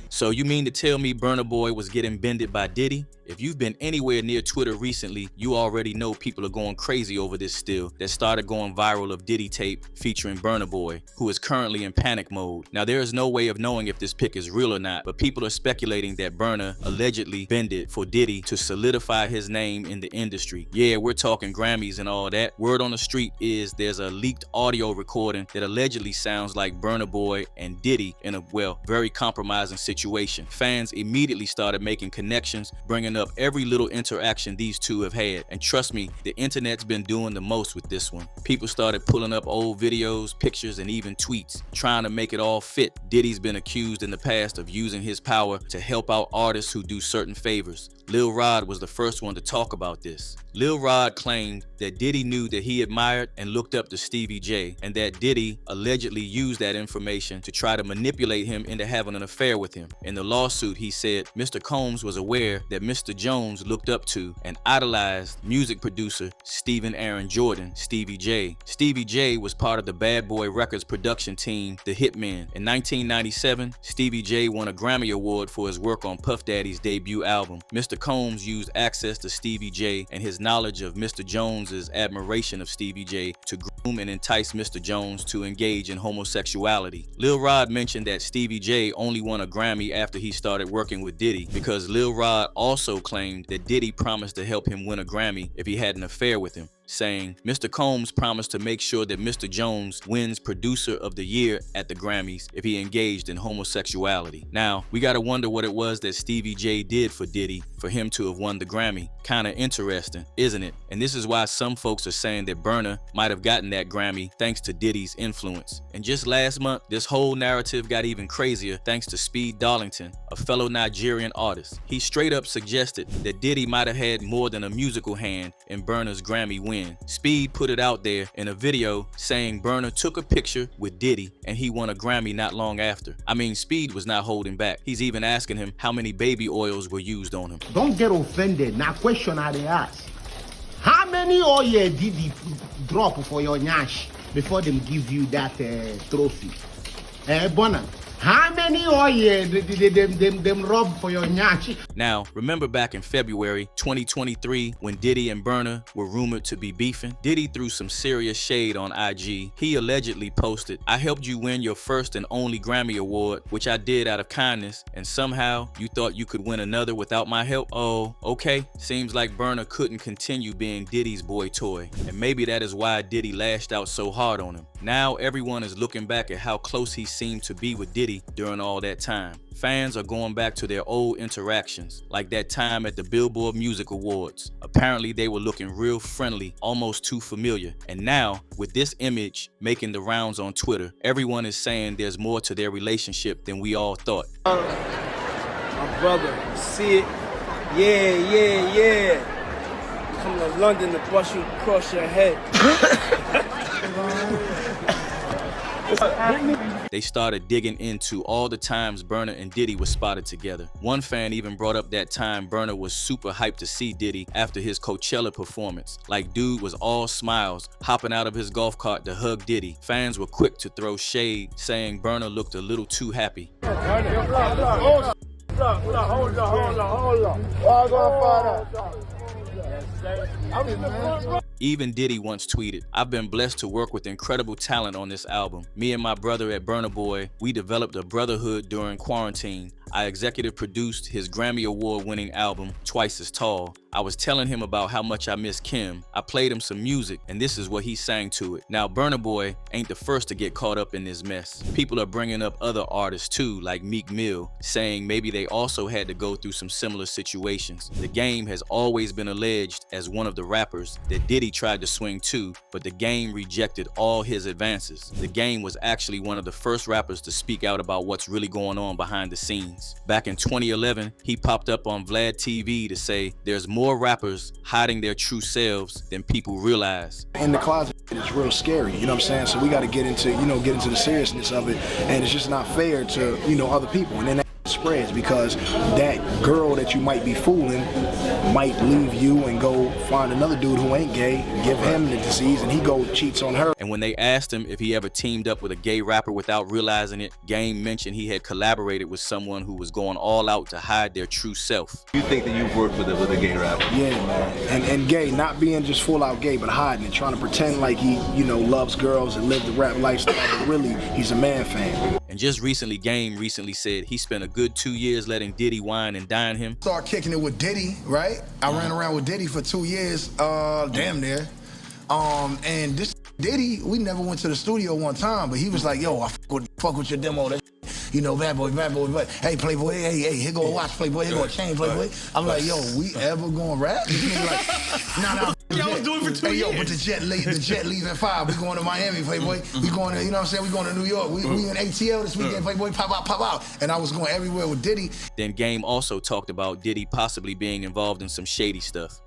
So you mean to tell me Burna Boy was getting bended by Diddy? If you've been anywhere near Twitter recently, you already know people are going crazy over this still that started going viral of Diddy tape featuring Burna Boy, who is currently in panic mode. Now there is no way of knowing if this pic is real or not, but people are speculating that Burna allegedly bended for Diddy to solidify his name in the industry. Yeah, we're talking Grammys and all that. Word on the street is there's a leaked audio recording that allegedly sounds like Burna Boy and Diddy in a, well, very compromising situation. Fans immediately started making connections, bringing up every little interaction these two have had. And trust me, the internet's been doing the most with this one. People started pulling up old videos, pictures, and even tweets, trying to make it all fit. Diddy's been accused in the past of using his power to help out artists who do certain favors. Lil Rod was the first one to talk about this. Lil Rod claimed that Diddy knew that he admired and looked up to Stevie J, and that Diddy allegedly used that information to try to manipulate him into having an affair with him. In the lawsuit, he said Mr. Combs was aware that Mr. Jones looked up to and idolized music producer Stephen Aaron Jordan, Stevie J. Stevie J was part of the Bad Boy Records production team, The Hitmen. In 1997, Stevie J won a Grammy Award for his work on Puff Daddy's debut album. Mr. Combs used access to Stevie J and his knowledge of Mr. Jones's admiration of Stevie J to groom and entice Mr. Jones to engage in homosexuality. Lil Rod mentioned that Stevie J only won a Grammy after he started working with Diddy, because Lil Rod also claimed that Diddy promised to help him win a Grammy if he had an affair with him, saying Mr. Combs promised to make sure that Mr. Jones wins Producer of the Year at the Grammys if he engaged in homosexuality. Now, we gotta wonder what it was that Stevie J did for Diddy for him to have won the Grammy. Kinda interesting, isn't it? And this is why some folks are saying that Burna might have gotten that Grammy thanks to Diddy's influence. And just last month, this whole narrative got even crazier thanks to Speed Darlington, a fellow Nigerian artist. He straight up suggested that Diddy might have had more than a musical hand in Burna's Grammy win. Speed put it out there in a video saying Burna took a picture with Diddy and he won a Grammy not long after. I mean, Speed was not holding back. He's even asking him how many baby oils were used on him. Don't get offended. Now question I dey ask. How many oil did he drop for your nyash before them give you that trophy? Burna, how many oil them rob for your nyash? Now, remember back in February 2023 when Diddy and Burna were rumored to be beefing? Diddy threw some serious shade on IG. He allegedly posted, "I helped you win your first and only Grammy Award, which I did out of kindness, and somehow you thought you could win another without my help? Oh, okay." Seems like Burna couldn't continue being Diddy's boy toy, and maybe that is why Diddy lashed out so hard on him. Now everyone is looking back at how close he seemed to be with Diddy during all that time. Fans are going back to their old interactions, like that time at the Billboard Music Awards. Apparently they were looking real friendly, almost too familiar. And now, with this image making the rounds on Twitter, everyone is saying there's more to their relationship than we all thought. My brother, see it? Yeah. Come to London to bust you across your head. They started digging into all the times Burna and Diddy were spotted together. One fan even brought up that time Burna was super hyped to see Diddy after his Coachella performance. Like, dude was all smiles, hopping out of his golf cart to hug Diddy. Fans were quick to throw shade, saying Burna looked a little too happy. Hold on. Even Diddy once tweeted, "I've been blessed to work with incredible talent on this album. Me and my brother at Burna Boy, we developed a brotherhood during quarantine. I executive produced his Grammy Award winning album, Twice as Tall. I was telling him about how much I miss Kim. I played him some music, and this is what he sang to it." Now, Burna Boy ain't the first to get caught up in this mess. People are bringing up other artists too, like Meek Mill, saying maybe they also had to go through some similar situations. The Game has always been alleged as one of the rappers that Diddy tried to swing to, but the Game rejected all his advances. The Game was actually one of the first rappers to speak out about what's really going on behind the scenes. Back in 2011, he popped up on Vlad TV to say there's more rappers hiding their true selves than people realize. In the closet, it's real scary, you know what I'm saying? So we got to get into the seriousness of it, and it's just not fair to, other people. And then spreads, because that girl that you might be fooling might leave you and go find another dude who ain't gay, give him the disease, and he go cheats on her. And when they asked him if he ever teamed up with a gay rapper without realizing it, Game mentioned he had collaborated with someone who was going all out to hide their true self. You think that you've worked with a gay rapper? Yeah, man. And gay, not being just full out gay, but hiding it, trying to pretend like he, you know, loves girls and live the rap lifestyle, but really, he's a man fan. And just recently, Game recently said he spent a good 2 years letting Diddy wine and dine him. Started kicking it with Diddy, right? I ran around with Diddy for 2 years, damn near. And this Diddy, we never went to the studio one time, but he was like, yo, I fuck with your demo. That, you know, bad boy, but hey, Playboy, hey, here go a watch, Playboy, here go a chain, Playboy. I'm like, yo, we ever gonna rap? He was like, nah. I was doing it for 2 years. Yo, but the jet leaves at 5. We going to Miami, Playboy. We going to, you know what I'm saying? We going to New York. We in ATL this weekend, Playboy. Pop out. And I was going everywhere with Diddy. Then Game also talked about Diddy possibly being involved in some shady stuff.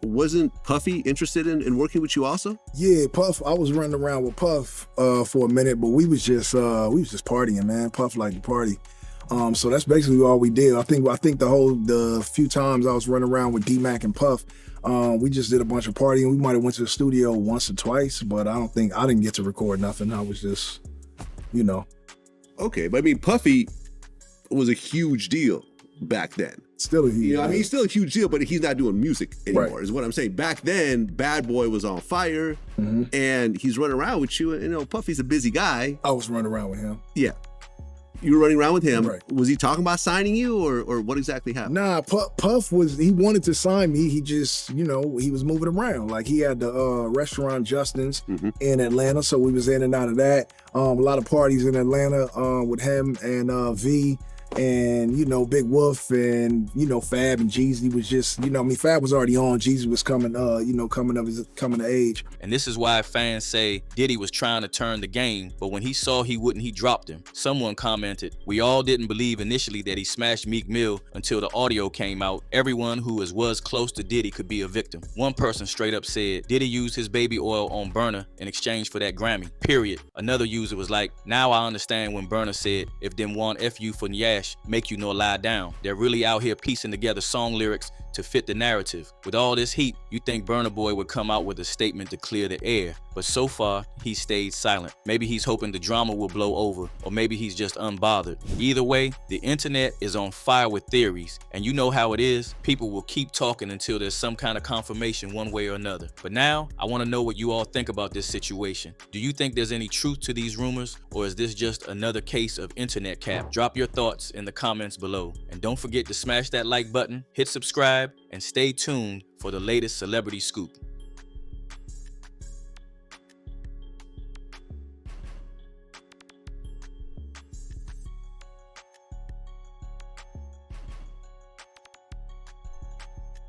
Wasn't Puffy interested in working with you also? Yeah, Puff. I was running around with Puff for a minute, but we was just partying, man. Puff liked to party. So that's basically all we did. I think the few times I was running around with D-Mac and Puff, we just did a bunch of partying. We might have went to the studio once or twice, but I didn't get to record nothing. I was just, you know. Okay, but I mean, Puffy was a huge deal back then. Still a huge deal. I mean, he's still a huge deal, but he's not doing music anymore, right, is what I'm saying. Back then, Bad Boy was on fire, and he's running around with you. And, you know, Puffy's a busy guy. I was running around with him. Yeah. You were running around with him. Right. Was he talking about signing you, or what exactly happened? Nah, Puff he wanted to sign me. He just, you know, he was moving around. Like, he had the restaurant Justin's in Atlanta, so we was in and out of that. A lot of parties in Atlanta with him and V. And, you know, Big Wolf and, you know, Fab and Jeezy was just, you know, I mean, Fab was already on. Jeezy was coming of age. And this is why fans say Diddy was trying to turn the game, but when he saw he wouldn't, he dropped him. Someone commented, we all didn't believe initially that he smashed Meek Mill until the audio came out. Everyone who was close to Diddy could be a victim. One person straight up said, Diddy used his baby oil on Burna in exchange for that Grammy, period. Another user was like, now I understand when Burna said, if them want F you for Nyash, make you no lie down. They're really out here piecing together song lyrics to fit the narrative. With all this heat, you think Burna Boy would come out with a statement to clear the air, but so far, he stayed silent. Maybe he's hoping the drama will blow over, or maybe he's just unbothered. Either way, the internet is on fire with theories, and you know how it is. People will keep talking until there's some kind of confirmation one way or another. But now, I want to know what you all think about this situation. Do you think there's any truth to these rumors, or is this just another case of internet cap? Drop your thoughts in the comments below. And don't forget to smash that like button, hit subscribe, and stay tuned for the latest celebrity scoop.